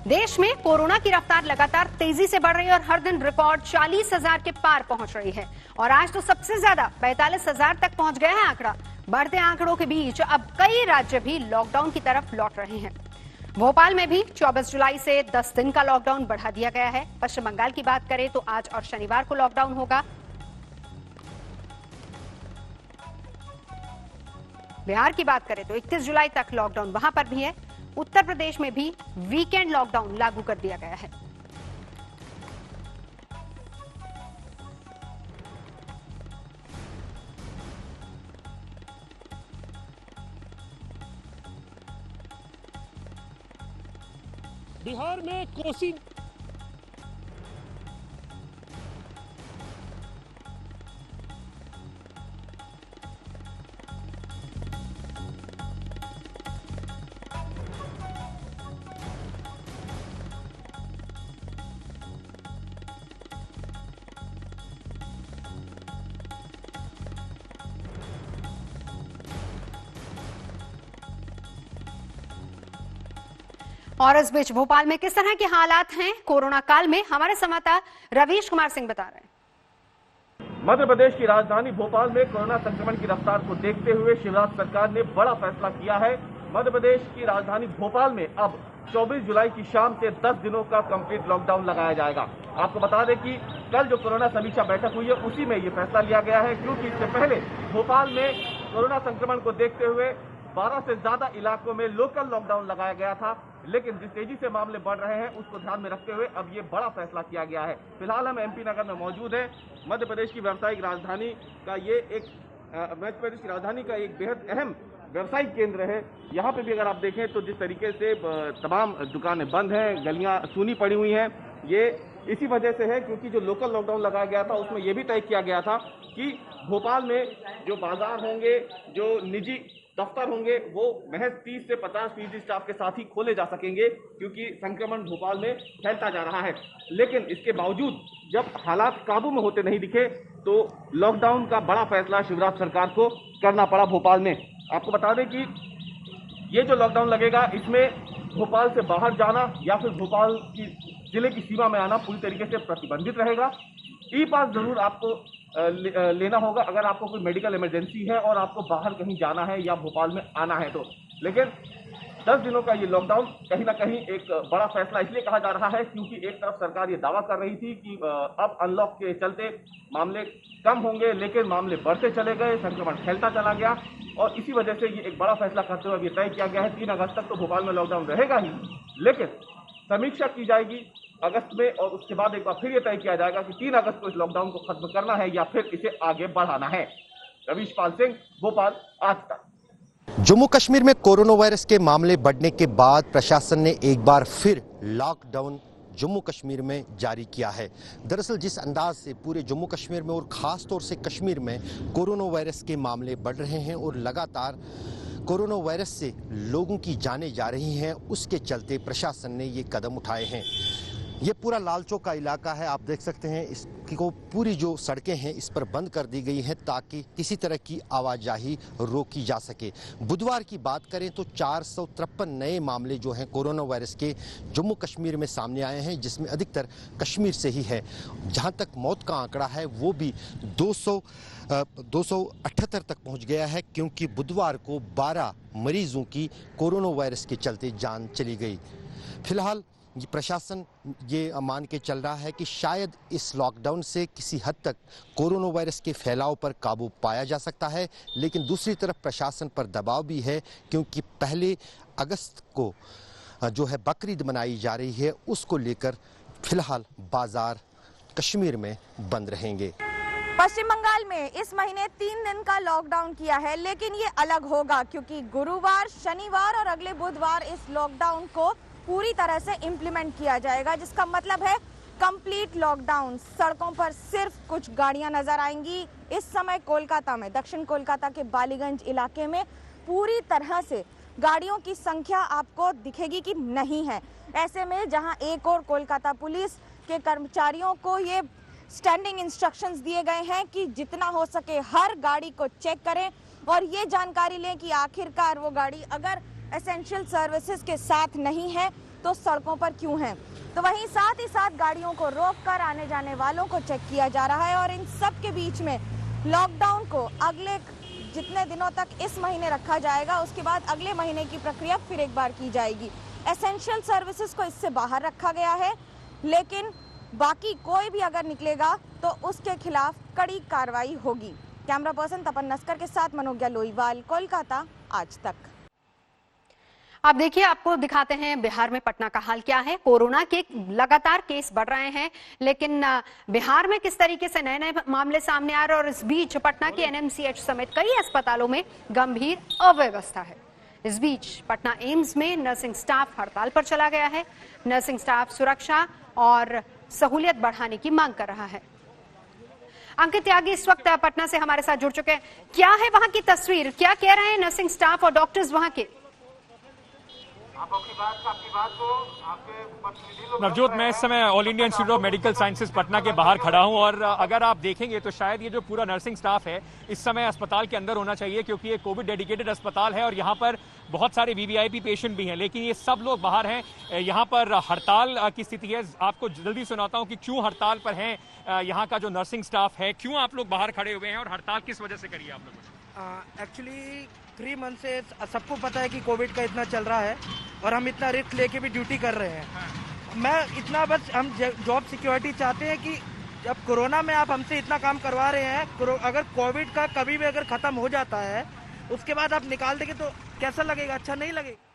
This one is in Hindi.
देश में कोरोना की रफ्तार लगातार तेजी से बढ़ रही है और हर दिन रिकॉर्ड 40,000 के पार पहुंच रही है और आज तो सबसे ज्यादा 45,000 तक पहुंच गया है आंकड़ा। बढ़ते आंकड़ों के बीच अब कई राज्य भी लॉकडाउन की तरफ लौट रहे हैं। भोपाल में भी 24 जुलाई से 10 दिन का लॉकडाउन बढ़ा दिया गया है। पश्चिम बंगाल की बात करें तो आज और शनिवार को लॉकडाउन होगा। बिहार की बात करें तो 31 जुलाई तक लॉकडाउन वहां पर भी है। उत्तर प्रदेश में भी वीकेंड लॉकडाउन लागू कर दिया गया है। बिहार में कोसी और इस बीच भोपाल में किस तरह के हालात हैं कोरोना काल में, हमारे संवाददाता रवीश कुमार सिंह बता रहे हैं। मध्य प्रदेश की राजधानी भोपाल में कोरोना संक्रमण की रफ्तार को देखते हुए शिवराज सरकार ने बड़ा फैसला किया है। मध्य प्रदेश की राजधानी भोपाल में अब 24 जुलाई की शाम से 10 दिनों का कंप्लीट लॉकडाउन लगाया जाएगा। आपको बता दें कि कल जो कोरोना समीक्षा बैठक हुई है उसी में ये फैसला लिया गया है, क्योंकि इससे पहले भोपाल में कोरोना संक्रमण को देखते हुए 12 से ज्यादा इलाकों में लोकल लॉकडाउन लगाया गया था, लेकिन जिस तेजी से मामले बढ़ रहे हैं उसको ध्यान में रखते हुए अब ये बड़ा फैसला किया गया है। फिलहाल हम एमपी नगर में मौजूद हैं। मध्य प्रदेश की व्यावसायिक राजधानी का ये एक मध्य प्रदेश की राजधानी का एक बेहद अहम व्यावसायिक केंद्र है। यहाँ पे भी अगर आप देखें तो जिस तरीके से तमाम दुकानें बंद हैं, गलियां सूनी पड़ी हुई हैं, ये इसी वजह से है क्योंकि जो लोकल लॉकडाउन लगाया गया था उसमें ये भी तय किया गया था कि भोपाल में जो बाजार होंगे, जो निजी दफ्तर होंगे, वो महज 30 से 50% स्टाफ के साथ ही खोले जा सकेंगे, क्योंकि संक्रमण भोपाल में फैलता जा रहा है। लेकिन इसके बावजूद जब हालात काबू में होते नहीं दिखे तो लॉकडाउन का बड़ा फैसला शिवराज सरकार को करना पड़ा भोपाल में। आपको बता दें कि ये जो लॉकडाउन लगेगा इसमें भोपाल से बाहर जाना या फिर भोपाल की जिले की सीमा में आना पूरी तरीके से प्रतिबंधित रहेगा। ई पास जरूर आपको लेना होगा अगर आपको कोई मेडिकल इमरजेंसी है और आपको बाहर कहीं जाना है या भोपाल में आना है तो। लेकिन 10 दिनों का ये लॉकडाउन कहीं ना कहीं एक बड़ा फैसला इसलिए कहा जा रहा है क्योंकि एक तरफ सरकार ये दावा कर रही थी कि अब अनलॉक के चलते मामले कम होंगे, लेकिन मामले बढ़ते चले गए, संक्रमण फैलता चला गया और इसी वजह से ये एक बड़ा फैसला करते हुए ये तय किया गया है 3 अगस्त तक तो भोपाल में लॉकडाउन रहेगा ही, लेकिन समीक्षा की जाएगी अगस्त में और उसके बाद एक बार फिर ये तय किया जाएगा कि 3 अगस्त को इस लॉकडाउन को खत्म करना है या फिर इसे आगे बढ़ाना है। रवीश पाल सिंह, भोपाल, आज तक। जम्मू कश्मीर में कोरोना वायरस के मामले बढ़ने के बाद प्रशासन ने एक बार फिर लॉकडाउन जम्मू कश्मीर में जारी किया है। दरअसल जिस अंदाज से पूरे जम्मू कश्मीर में और ख़ास तौर से कश्मीर में कोरोना वायरस के मामले बढ़ रहे हैं और लगातार कोरोना वायरस से लोगों की जानें जा रही हैं, उसके चलते प्रशासन ने ये कदम उठाए हैं। ये पूरा लाल चौक का इलाका है, आप देख सकते हैं इसको पूरी जो सड़कें हैं इस पर बंद कर दी गई हैं ताकि किसी तरह की आवाजाही रोकी जा सके। बुधवार की बात करें तो 453 नए मामले जो हैं कोरोना वायरस के जम्मू कश्मीर में सामने आए हैं, जिसमें अधिकतर कश्मीर से ही है। जहां तक मौत का आंकड़ा है वो भी 278 तक पहुंच गया है, क्योंकि बुधवार को 12 मरीजों की कोरोना वायरस के चलते जान चली गई। फिलहाल ये प्रशासन ये मान के चल रहा है कि शायद इस लॉकडाउन से किसी हद तक कोरोना वायरस के फैलाव पर काबू पाया जा सकता है, लेकिन दूसरी तरफ प्रशासन पर दबाव भी है क्योंकि 1 अगस्त को जो है बकरीद मनाई जा रही है, उसको लेकर फिलहाल बाजार कश्मीर में बंद रहेंगे। पश्चिम बंगाल में इस महीने 3 दिन का लॉकडाउन किया है, लेकिन ये अलग होगा क्योंकि गुरुवार, शनिवार और अगले बुधवार इस लॉकडाउन को पूरी तरह से इम्प्लीमेंट किया जाएगा, जिसका मतलब है कंप्लीट लॉकडाउन। सड़कों पर सिर्फ कुछ गाड़ियां नजर आएंगी। इस समय कोलकाता में, दक्षिण कोलकाता के बालीगंज इलाके में पूरी तरह से गाड़ियों की संख्या आपको दिखेगी कि नहीं है। ऐसे में जहां एक और कोलकाता पुलिस के कर्मचारियों को ये स्टैंडिंग इंस्ट्रक्शंस दिए गए हैं कि जितना हो सके हर गाड़ी को चेक करें और ये जानकारी लें कि आखिरकार वो गाड़ी अगर एसेंशियल सर्विसेज के साथ नहीं है तो सड़कों पर क्यों हैं। तो वहीं साथ ही साथ गाड़ियों को रोककर आने जाने वालों को चेक किया जा रहा है और इन सब के बीच में लॉकडाउन को अगले जितने दिनों तक इस महीने रखा जाएगा, उसके बाद अगले महीने की प्रक्रिया फिर एक बार की जाएगी। एसेंशियल सर्विसेज को इससे बाहर रखा गया है, लेकिन बाकी कोई भी अगर निकलेगा तो उसके खिलाफ कड़ी कार्रवाई होगी। कैमरा पर्सन तपन नस्कर के साथ मनोज्ञा लोईवाल, कोलकाता, आज तक। आप देखिए, आपको दिखाते हैं बिहार में पटना का हाल क्या है। कोरोना के लगातार केस बढ़ रहे हैं, लेकिन बिहार में किस तरीके से नए नए मामले सामने आ रहे हैं और इस बीच पटना के एनएमसीएच समेत कई अस्पतालों में गंभीर अव्यवस्था है। इस बीच पटना एम्स में नर्सिंग स्टाफ हड़ताल पर चला गया है। नर्सिंग स्टाफ सुरक्षा और सहूलियत बढ़ाने की मांग कर रहा है। अंकित त्यागी इस वक्त पटना से हमारे साथ जुड़ चुके हैं। क्या है वहां की तस्वीर, क्या कह रहे हैं नर्सिंग स्टाफ और डॉक्टर्स वहां के? नवजोत, मैं इस समय all India institute of medical sciences Patna के बाहर खड़ा हूं और अगर आप देखेंगे तो शायद ये जो पूरा नर्सिंग स्टाफ है इस समय अस्पताल के अंदर होना चाहिए, क्योंकि ये कोविड डेडिकेटेड अस्पताल है और यहाँ पर बहुत सारे वीवीआईपी पेशेंट भी हैं, लेकिन ये सब लोग बाहर हैं। यहाँ पर हड़ताल की स्थिति है। आपको जल्दी सुनाता हूँ कि क्यों हड़ताल पर हैं यहाँ का जो नर्सिंग स्टाफ है, क्यों आप लोग बाहर खड़े हुए हैं और हड़ताल किस वजह से करी है आप लोगों ने? एक्चुअली 3 मंथ से सबको पता है कि कोविड का इतना चल रहा है और हम इतना रिस्क लेके भी ड्यूटी कर रहे हैं। मैं इतना बस हम जॉब सिक्योरिटी चाहते हैं कि जब कोरोना में आप हमसे इतना काम करवा रहे हैं, अगर कोविड का कभी भी अगर खत्म हो जाता है उसके बाद आप निकाल देंगे तो कैसा लगेगा? अच्छा नहीं लगेगा।